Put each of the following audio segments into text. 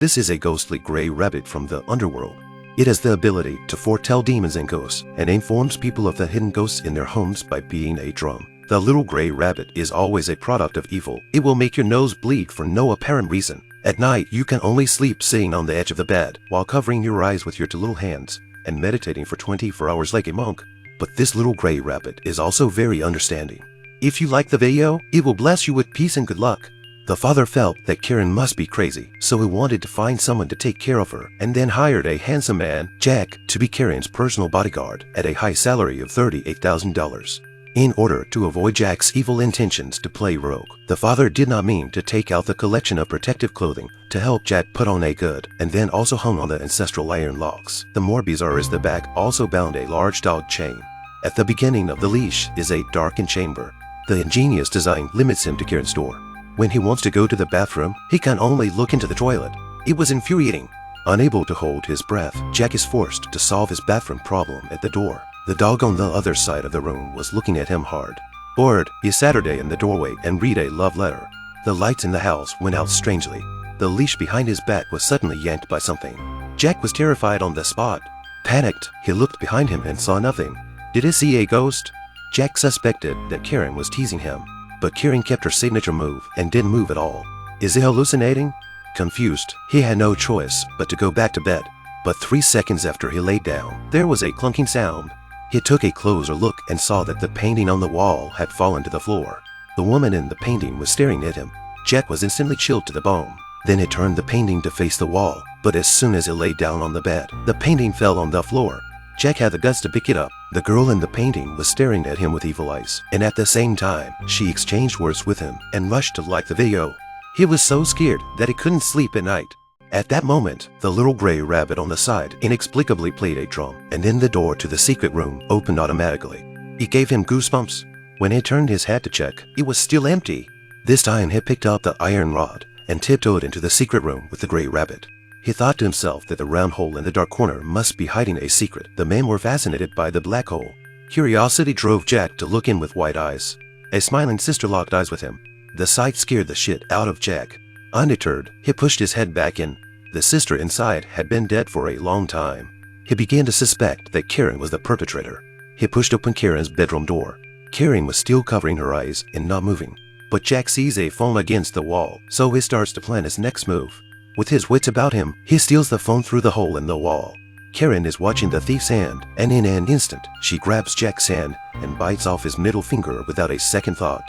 This is a ghostly gray rabbit from the underworld. It has the ability to foretell demons and ghosts, and informs people of the hidden ghosts in their homes by being a drum. The little gray rabbit is always a product of evil. It will make your nose bleed for no apparent reason. At night, you can only sleep sitting on the edge of the bed, while covering your eyes with your two little hands, and meditating for 24 hours like a monk. But this little gray rabbit is also very understanding. If you like the video, it will bless you with peace and good luck. The father felt that Karen must be crazy, so he wanted to find someone to take care of her, and then hired a handsome man, Jack, to be Karen's personal bodyguard at a high salary of $38,000. In order to avoid Jack's evil intentions to play rogue, the father did not mean to take out the collection of protective clothing to help Jack put on a good, and then also hung on the ancestral iron locks. The more bizarre is the back also bound a large dog chain. At the beginning of the leash is a darkened chamber. The ingenious design limits him to Karen's door. When he wants to go to the bathroom, he can only look into the toilet. It was infuriating. Unable to hold his breath, Jack is forced to solve his bathroom problem at the door. The dog on the other side of the room was looking at him hard. Bored, he sat her in the doorway and read a love letter. The lights in the house went out strangely. The leash behind his back was suddenly yanked by something. Jack was terrified on the spot. Panicked, he looked behind him and saw nothing. Did he see a ghost? Jack suspected that Karen was teasing him. But Karen kept her signature move and didn't move at all. Is he hallucinating? Confused, he had no choice but to go back to bed. But 3 seconds after he laid down, there was a clunking sound. He took a closer look and saw that the painting on the wall had fallen to the floor. The woman in the painting was staring at him. Jack was instantly chilled to the bone. Then he turned the painting to face the wall, but as soon as he lay down on the bed, the painting fell on the floor. Jack had the guts to pick it up. The girl in the painting was staring at him with evil eyes, and at the same time, she exchanged words with him and rushed to like the video. He was so scared that he couldn't sleep at night. At that moment, the little gray rabbit on the side inexplicably played a drum, and then the door to the secret room opened automatically. It gave him goosebumps. When he turned his head to check, it was still empty. This time he picked up the iron rod and tiptoed into the secret room with the gray rabbit. He thought to himself that the round hole in the dark corner must be hiding a secret. The men were fascinated by the black hole. Curiosity drove Jack to look in with wide eyes. A smiling sister locked eyes with him. The sight scared the shit out of Jack. Undeterred, he pushed his head back in. The sister inside had been dead for a long time. He began to suspect that Karen was the perpetrator. He pushed open Karen's bedroom door. Karen was still covering her eyes and not moving. But Jack sees a phone against the wall, so he starts to plan his next move. With his wits about him, he steals the phone through the hole in the wall. Karen is watching the thief's hand, and in an instant, she grabs Jack's hand and bites off his middle finger without a second thought.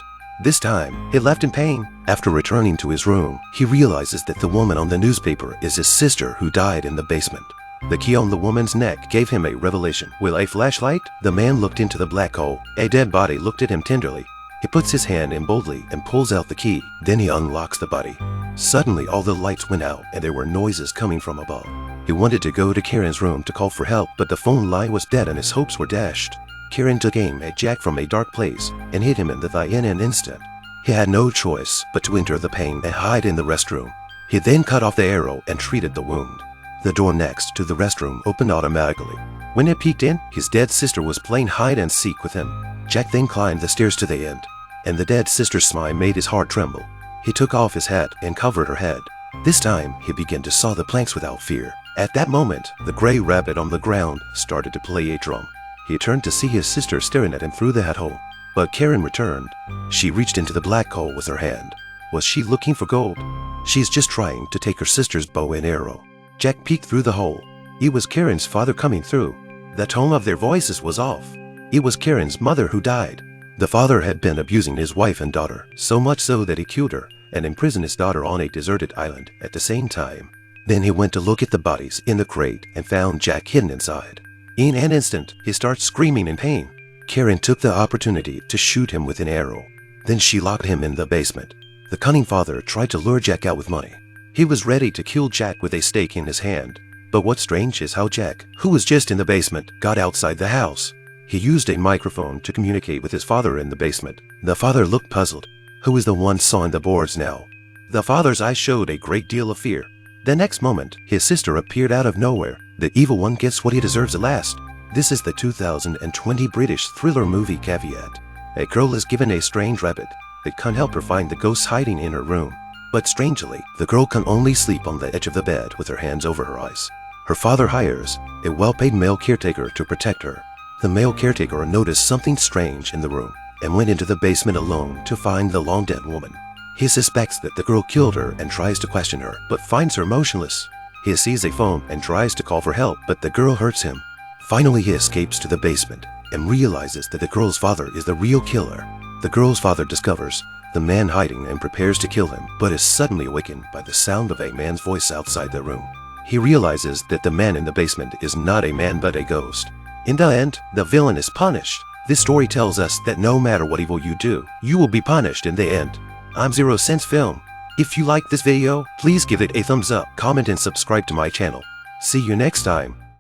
This time, he left in pain. After returning to his room, he realizes that the woman on the newspaper is his sister who died in the basement. The key on the woman's neck gave him a revelation. With a flashlight, the man looked into the black hole. A dead body looked at him tenderly. He puts his hand in boldly and pulls out the key. Then he unlocks the body. Suddenly, all the lights went out and there were noises coming from above. He wanted to go to Karen's room to call for help, but the phone line was dead and his hopes were dashed. Karen took aim at Jack from a dark place and hit him in the thigh in an instant. He had no choice but to enter the pain and hide in the restroom. He then cut off the arrow and treated the wound. The door next to the restroom opened automatically. When he peeked in, his dead sister was playing hide and seek with him. Jack then climbed the stairs to the end, and the dead sister's smile made his heart tremble. He took off his hat and covered her head. This time, he began to saw the planks without fear. At that moment, the gray rabbit on the ground started to play a drum. He turned to see his sister staring at him through the hat hole. But Karen returned. She reached into the black hole with her hand. Was she looking for gold? She's just trying to take her sister's bow and arrow. Jack peeked through the hole. It was Karen's father coming through. The tone of their voices was off. It was Karen's mother who died. The father had been abusing his wife and daughter, so much so that he killed her and imprisoned his daughter on a deserted island at the same time. Then he went to look at the bodies in the crate and found Jack hidden inside. In an instant, he starts screaming in pain. Karen took the opportunity to shoot him with an arrow. Then she locked him in the basement. The cunning father tried to lure Jack out with money. He was ready to kill Jack with a stake in his hand. But what's strange is how Jack, who was just in the basement, got outside the house. He used a microphone to communicate with his father in the basement. The father looked puzzled. Who is the one sawing the boards now? The father's eyes showed a great deal of fear. The next moment, his sister appeared out of nowhere. The evil one gets what he deserves at last. This is the 2020 British thriller movie Caveat. A girl is given a strange rabbit that can't help her find the ghosts hiding in her room. But strangely, the girl can only sleep on the edge of the bed with her hands over her eyes. Her father hires a well-paid male caretaker to protect her. The male caretaker noticed something strange in the room and went into the basement alone to find the long-dead woman. He suspects that the girl killed her and tries to question her, but finds her motionless. He sees a phone and tries to call for help, but the girl hurts him. Finally, he escapes to the basement and realizes that the girl's father is the real killer. The girl's father discovers the man hiding and prepares to kill him, but is suddenly awakened by the sound of a man's voice outside the room. He realizes that the man in the basement is not a man but a ghost. In the end, the villain is punished. This story tells us that no matter what evil you do, you will be punished in the end. I'm Zero Sense Film. If you like this video, please give it a thumbs up, comment and subscribe to my channel. See you next time.